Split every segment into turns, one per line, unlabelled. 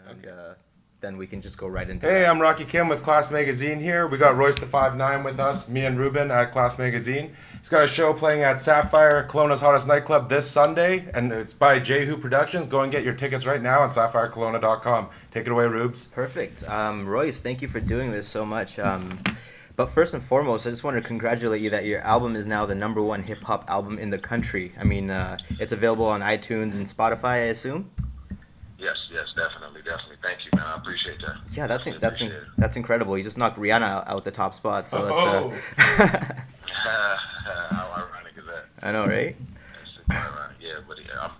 and
Okay.
then we can just go right into
Hey,
that.
I'm Rocky Kim with Class Magazine here. We got Royce the 5'9" with us, me and Reuben at Class Magazine. He's got a show playing at Sapphire, Kelowna's hottest nightclub, this Sunday, and it's by Jehu Productions. Go and get your tickets right now on sapphirekelowna.com. Take it away, Rubes.
Perfect. Royce, thank you for doing this so much. But first and foremost, I just want to congratulate you that your album is now the #1 hip hop album in the country. I mean, it's available on iTunes and Spotify, I assume.
Yes, definitely. Thank you, man. I appreciate that.
Yeah,
Definitely appreciate it.
that's incredible. You just knocked Rihanna out the top spot, so
Oh.
How ironic is that?
I know, right?
That's super ironic. Yeah, but I'm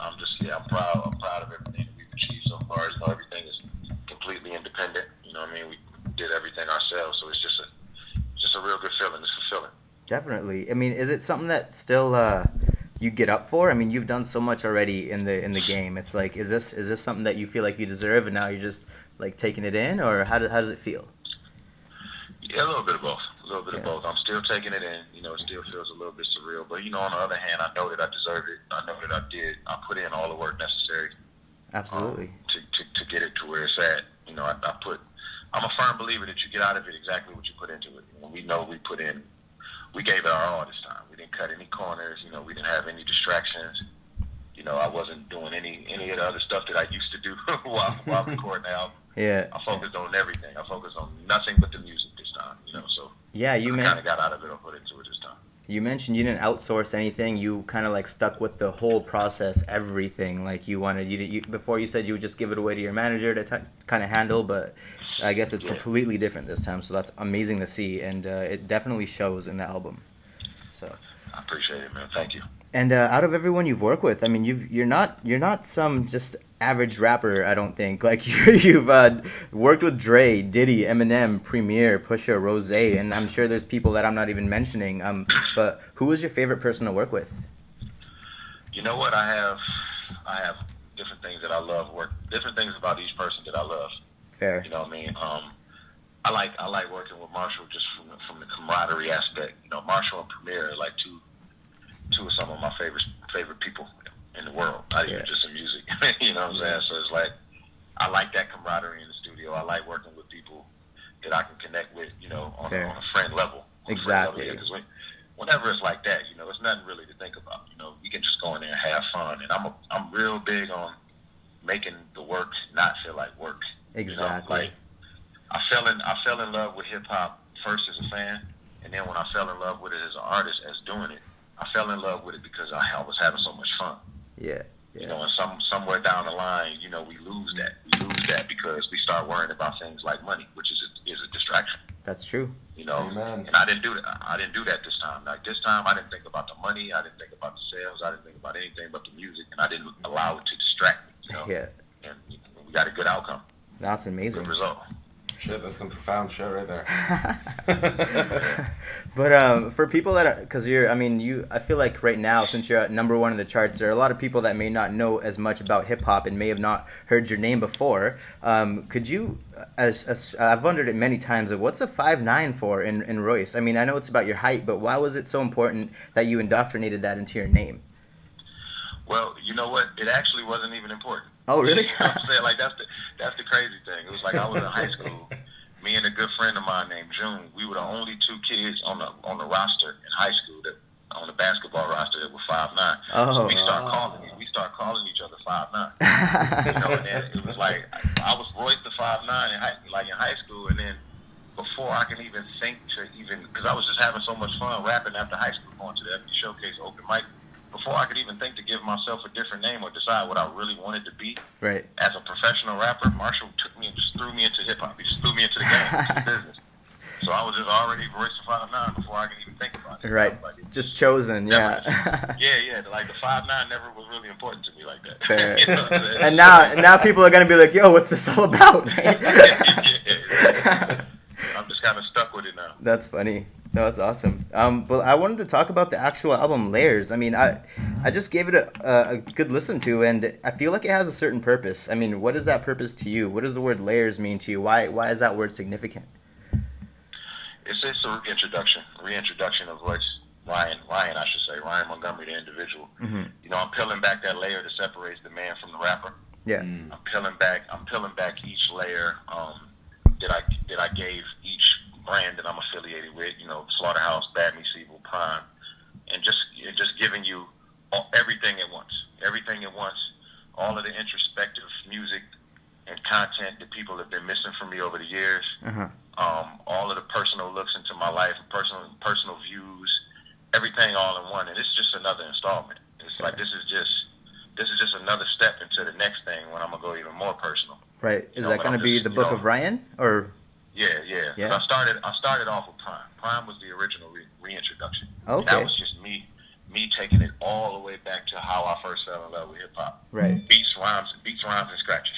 proud. I'm proud of everything that we've achieved so far. You know, everything is completely independent. You know what I mean? We did everything ourselves, so it's just a real good feeling. It's fulfilling.
Definitely. I mean, is it something that still you get up for? I mean, you've done so much already in the game. It's like, is this something that you feel like you deserve, and now you're just like taking it in, or how does it feel?
Yeah, a little bit of both. Of both. I'm still taking it in. You know, it still feels a little bit surreal. But, you know, on the other hand, I know that I deserve it. I know that I did. I put in all the work necessary
Absolutely.
to get it to where it's at. You know, I'm a firm believer that you get out of it exactly what you put into it. And we know we gave it our all this time. We didn't cut any corners. You know, we didn't have any distractions. You know, I wasn't doing any of the other stuff that I used to do while recording the album.
Yeah.
I focused on everything. I focused on nothing but the music this time, you know, so
Yeah,
I kind of got out of it and put into it this time.
You mentioned you didn't outsource anything. You kind of like stuck with the whole process, everything. Like before you said you would just give it away to your manager to kind of handle, but I guess it's completely different this time. So that's amazing to see, and it definitely shows in the album. So
I appreciate it, man. Thank you.
And out of everyone you've worked with, I mean, you're not some just average rapper. I don't think like you've worked with Dre, Diddy, Eminem, Premier, Pusha, Rose, and I'm sure there's people that I'm not even mentioning. But who was your favorite person to work with?
You know what? I have different things that I love. Different things about each person that I love.
Fair.
You know what I mean? I like working with Marshall just from the camaraderie aspect. You know, Marshall and Premier are like two of some of my favorite people in the world, not even just in music. You know what I'm saying? So it's like I like that camaraderie in the studio. I like working with people that I can connect with, you know, on a friend level.
Exactly.
Because whenever it's like that, you know, it's nothing really to think about. You know, we can just go in there and have fun. And I'm real big on making the work not feel like work.
Exactly.
You know, like I fell in love with hip hop first as a fan, and then when I fell in love with it as an artist, as doing it, I fell in love with it because I was having so much fun.
Yeah.
You know, and somewhere down the line, you know, we lose that. We lose that because we start worrying about things like money, which is a distraction.
That's true.
You know,
Amen.
and I didn't do that. I didn't do that this time. Like this time, I didn't think about the money. I didn't think about the sales. I didn't think about anything but the music, and I didn't allow it to distract me. You know?
Yeah.
And we got a good outcome.
That's amazing.
Good result.
Shit, that's some profound shit right there.
But for people that are, because I feel like right now, since you're at #1 in the charts, there are a lot of people that may not know as much about hip hop and may have not heard your name before. Could you, as I've wondered it many times, what's a 5'9" for in Royce? I mean, I know it's about your height, but why was it so important that you indoctrinated that into your name?
Well, you know what? It actually wasn't even important.
Oh, really?
You know what I'm saying? Like that's the crazy thing. It was like I was in high school. Me and a good friend of mine named June. We were the only two kids on the roster in high school on the basketball roster that were 5'9".
Oh.
So we start calling each other 5'9". You know, and then it was like I was Royce the 5'9" in high school, and then before I can even think because I was just having so much fun rapping after high school, going to the FD Showcase open mic. Before I could even think to give myself a different name or decide what I really wanted to be
Right.
as a professional rapper, Marshall took me and just threw me into hip-hop. He just threw me into the game, into the business. So I was just already Royce the 5'9" before I could even think about it.
Right.
Like,
just chosen, yeah.
yeah. Like the 5'9" never was really important to me like that.
Fair.
You know what I'm saying?
And now people are gonna be like, "Yo, what's this all about?" Right?
Yeah. I'm just kind of stuck with it now.
That's funny. No, that's awesome. But I wanted to talk about the actual album, Layers. I mean, I just gave it a good listen to, and I feel like it has a certain purpose. I mean, what is that purpose to you? What does the word layers mean to you? Why is that word significant?
It's a reintroduction of Ryan, I should say, Ryan Montgomery, the individual.
Mm-hmm.
You know, I'm peeling back that layer that separates the man from the rapper.
Yeah.
I'm peeling back each layer that I gave each brand that I'm affiliated with. Slaughterhouse, Bad Meets Evil, Prime, and just giving you everything at once. Everything at once. All of the introspective music and content that people have been missing from me over the years.
Uh-huh.
All of the personal looks into my life, personal views, everything all in one, and it's just another installment. It's like this is just another step into the next thing when I'm gonna go even more personal.
Right. Is that going to be the Book of Ryan, or?
Yeah.
Yeah.
I started off with Prime. Prime was the original reintroduction.
Okay.
That was just me taking it all the way back to how I first fell in love with hip hop.
Right.
Beats, rhymes, and scratches.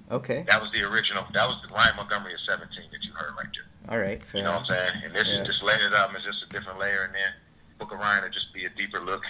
Okay.
That was the original. That was the Ryan Montgomery of 17 that you heard right there.
All right.
You know what I'm saying? And this is just layered up. It's just a different layer, and then Book of Ryan would just be a deeper look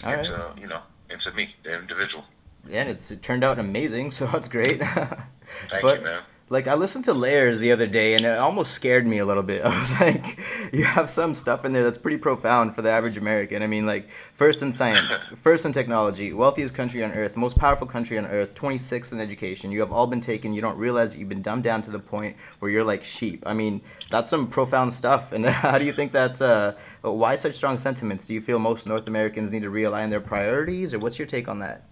into me, the individual.
Yeah, and it turned out amazing, so that's great.
Thank
But,
you, man.
like, I listened to Layers the other day, and it almost scared me a little bit. I was like, you have some stuff in there that's pretty profound for the average American. I mean, like, first in science, first in technology, wealthiest country on earth, most powerful country on earth, 26th in education. You have all been taken. You don't realize that you've been dumbed down to the point where you're like sheep. I mean, that's some profound stuff. And how do you think that's, why such strong sentiments? Do you feel most North Americans need to realign their priorities, or what's your take on that?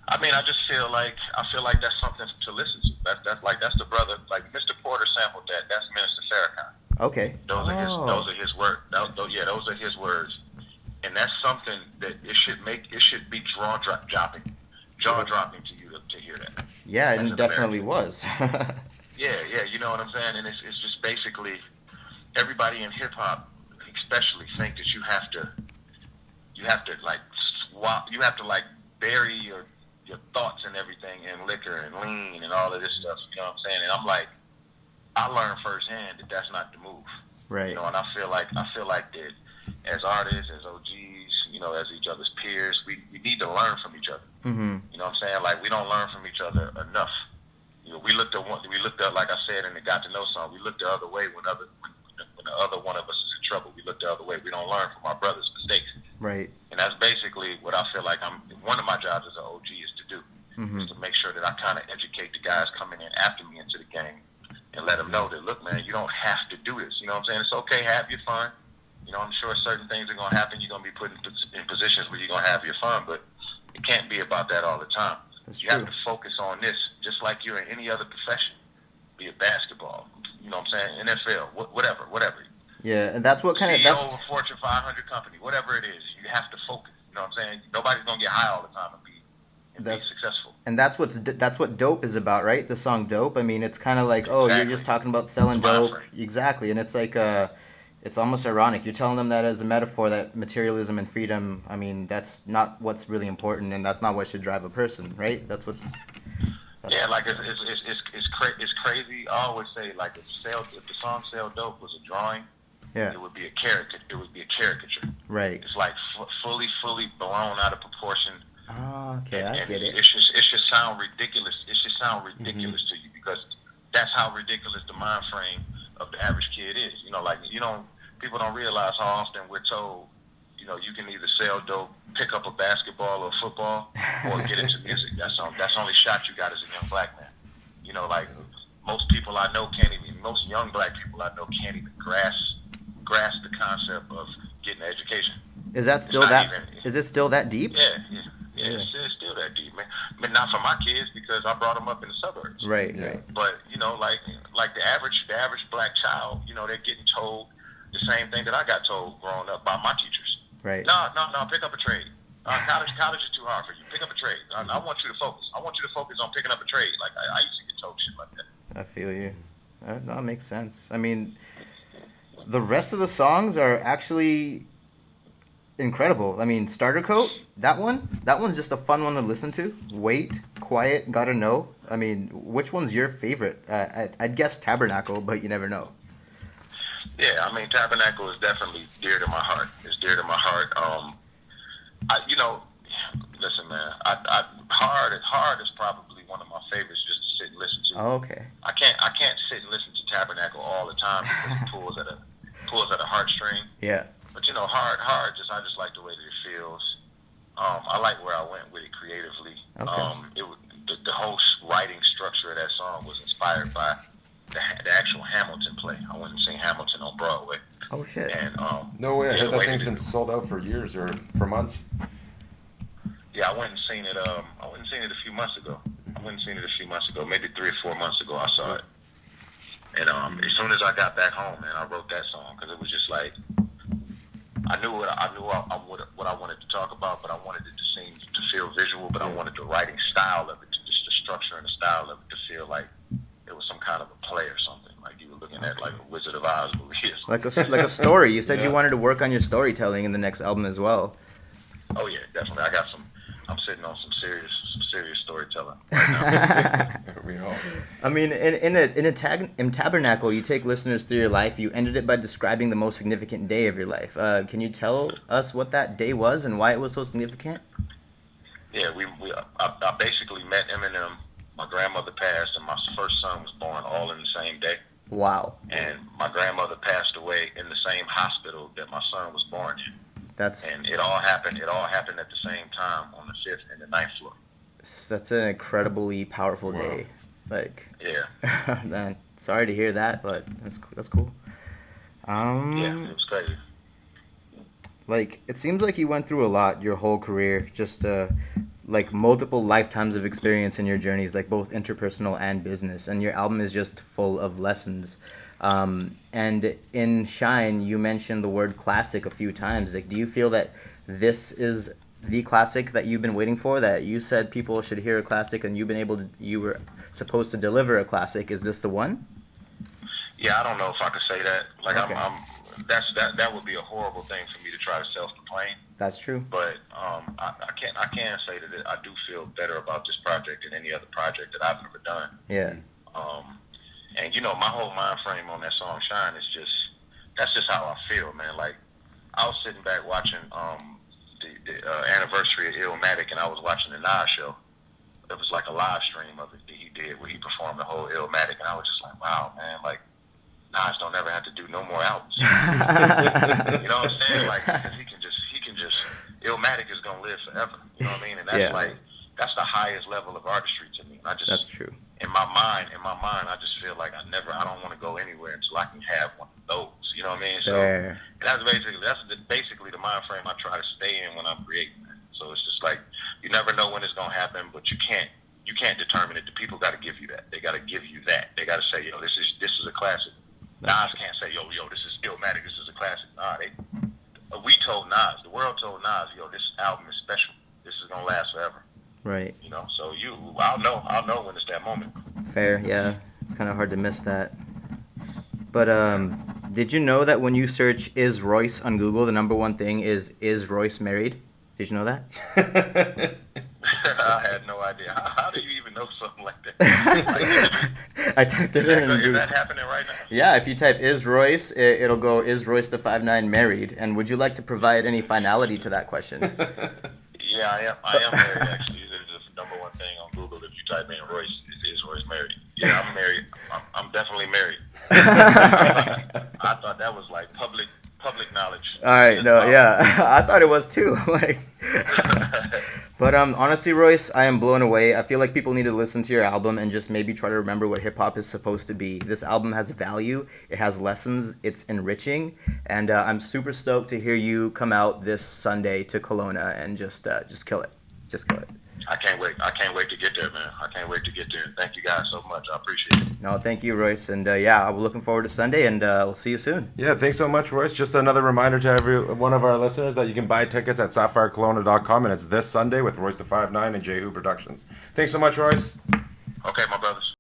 I mean, I just feel like that's something to listen to. That's the brother, like Mr. Porter sampled that. That's Minister Farrakhan.
Okay.
Those are his words. Those are his words, and that's something that it should be jaw dropping to you to hear that.
Yeah, it definitely was.
Yeah, you know what I'm saying, and it's just basically everybody in hip hop, especially, think that you have to like bury your thoughts and everything in liquor and lean and all of this stuff, you know what I'm saying? And I'm like, I learned firsthand that that's not the move.
Right.
And I feel like that as artists, as OGs, as each other's peers, we need to learn from each other.
Mm-hmm.
You know what I'm saying? Like, we don't learn from each other enough. We looked at, like I said in the Got to Know song, we looked the other way when the other one of us is in trouble. We look the other way. We don't learn from our brother's mistakes.
Right.
And that's basically what I feel like one of my jobs as an OG is to do, is to make sure that I kind of educate the guys coming in after me into the game and let them know that, look, man, you don't have to do this. You know what I'm saying? It's okay, have your fun. I'm sure certain things are going to happen. You're going to be put in positions where you're going to have your fun, but it can't be about that all the time.
That's
you
true.
have to focus on this, just like you're in any other profession, be it basketball, you know what I'm saying, NFL, whatever.
Yeah, and that's what kind of
CEO of a Fortune 500 company, whatever it is, you have to focus. You know what I'm saying? Nobody's gonna get high all the time and be successful.
And that's what Dope is about, right? The song Dope. I mean, it's kind of like, oh,
Exactly.
you're just talking about selling dope.
Frame.
Exactly, and it's like it's almost ironic. You're telling them that as a metaphor, that materialism and freedom, I mean, that's not what's really important, and that's not what should drive a person, right? That's what's...
Yeah, like it's crazy. I always say, like, if the song "Sell Dope" was a drawing,
Yeah.
it would be a caricature.
Right.
It's like fully blown out of proportion.
Oh, okay, I get it.
It should sound ridiculous. It should sound ridiculous to you, because that's how ridiculous the mind frame of the average kid is. People don't realize how often we're told, you can either sell dope, pick up a basketball or football, or get into music. That's the only shot you got as a young black man. Like, most people I know most young black people I know can't even grasp the concept of getting an education.
Is that still is it still that deep?
Yeah. It's still that deep, man. I mean, not for my kids, because I brought them up in the suburbs.
Right.
But like the average black child, they're getting told the same thing that I got told growing up by my teachers.
Right.
No, pick up a trade. College is too hard for you. Pick up a trade. I want you to focus. I want you to focus on picking up a trade. Like, I used to get told shit like that.
I feel you. That makes sense. I mean, the rest of the songs are actually incredible. I mean, Starter Coat, that one's just a fun one to listen to. Wait, Quiet, Gotta Know. I mean, which one's your favorite? I'd guess Tabernacle, but you never know.
Yeah, I mean, Tabernacle is definitely dear to my heart. It's dear to my heart. Listen, man, Hard is probably one of my favorites just to sit and listen to.
Oh, okay.
I can't sit and listen to Tabernacle all the time, because it pulls at a heartstring.
Yeah.
But Hard, I just like the way that it feels. I like where I went with it creatively.
Okay.
The whole writing structure of that song was inspired by the actual Hamilton play. I went and seen Hamilton on Broadway.
Oh shit!
And
No way. I
yeah,
heard that thing's been sold out for years or for months.
Yeah, I went and seen it. I went and seen it a few months ago. Maybe 3 or 4 months ago. I saw it. And as soon as I got back home, man, I wrote that song because it was just like I knew what I wanted to talk about, but I wanted it to feel visual. But I wanted the writing style of it, just the structure and the style of it, to feel like it was some kind of a play or something. Like you were looking at like a Wizard of Oz movie.
Like a story. You said you wanted to work on your storytelling in the next album as well.
Oh yeah, definitely. I'm sitting on some serious storytelling right now.
We all.
I mean, in Tabernacle, you take listeners through your life. You ended it by describing the most significant day of your life. Can you tell us what that day was and why it was so significant?
Yeah, I basically met Eminem. My grandmother passed, and my first son was born all in the same day.
Wow.
And my grandmother passed away in the same hospital that my son was born in. And it all happened at the same time on the 5th and the 9th floor.
That's an incredibly powerful day. Like,
yeah.
Man, sorry to hear that, but that's cool.
Yeah, it was crazy.
Like, it seems like you went through a lot your whole career, just like multiple lifetimes of experience in your journeys, like both interpersonal and business. And your album is just full of lessons. And in Shine, you mentioned the word classic a few times. Like, do you feel that this is the classic that you've been waiting for? That you said people should hear a classic, and you were supposed to deliver a classic. Is this the one?
Yeah, I don't know if I could say that. Like,
okay.
That would be a horrible thing for me to try to self-proclaim.
That's true.
But I can say that I do feel better about this project than any other project that I've ever done.
Yeah.
And you know, my whole mind frame on that song "Shine" is that's just how I feel, man. Like, I was sitting back watching the anniversary of Illmatic, and I was watching the Nas show. It was like a live stream of it that he did where he performed the whole Illmatic, and I was just like, wow, man, like Nas don't ever have to do no more albums. You know what I'm saying? Like, because he can just Illmatic is gonna live forever. You know what I mean? And that's that's the highest level of artistry to me. And
that's true.
In my mind, I just feel like I don't want to go anywhere until I can have one of those. You know what I mean? So that's basically the mind frame I try to stay in when I'm creating. So it's just like you never know when it's gonna happen, but you can't determine it. The people got to give you that. They got to give you that. They got to say, yo, this is a classic. Nas can't say, yo, this is Illmatic. This is a classic. Nah, we told Nas, the world told Nas, yo, this album is special. This is gonna last forever.
Right.
You know, so I'll know when it's that moment.
Fair, yeah. It's kind of hard to miss that. But did you know that when you search "is Royce" on Google, the number one thing is Royce married? Did you know that?
I had no idea. How do you even know something like that?
I typed it in.
Is that happening right now?
Yeah, if you type "is Royce," it'll go "is Royce the 5'9" married?" And would you like to provide any finality to that question?
Yeah, I am married, actually. It's the number one thing on Google if you type in Royce, is Royce married? Yeah, I'm married. I'm definitely married. I thought that was like public knowledge.
All right, no, yeah. I thought it was too. Like, but honestly, Royce, I am blown away. I feel like people need to listen to your album and just maybe try to remember what hip-hop is supposed to be. This album has value. It has lessons. It's enriching. And I'm super stoked to hear you come out this Sunday to Kelowna and just kill it. Just kill it.
I can't wait. I can't wait to get there, man. I can't wait to get there. Thank you guys so much. I appreciate it.
No, thank you, Royce. And yeah, I'm looking forward to Sunday, and we'll see you soon.
Yeah, thanks so much, Royce. Just another reminder to every one of our listeners that you can buy tickets at SapphireKelowna.com, and it's this Sunday with Royce the 5'9" and Jehu Productions. Thanks so much, Royce.
Okay, my brothers.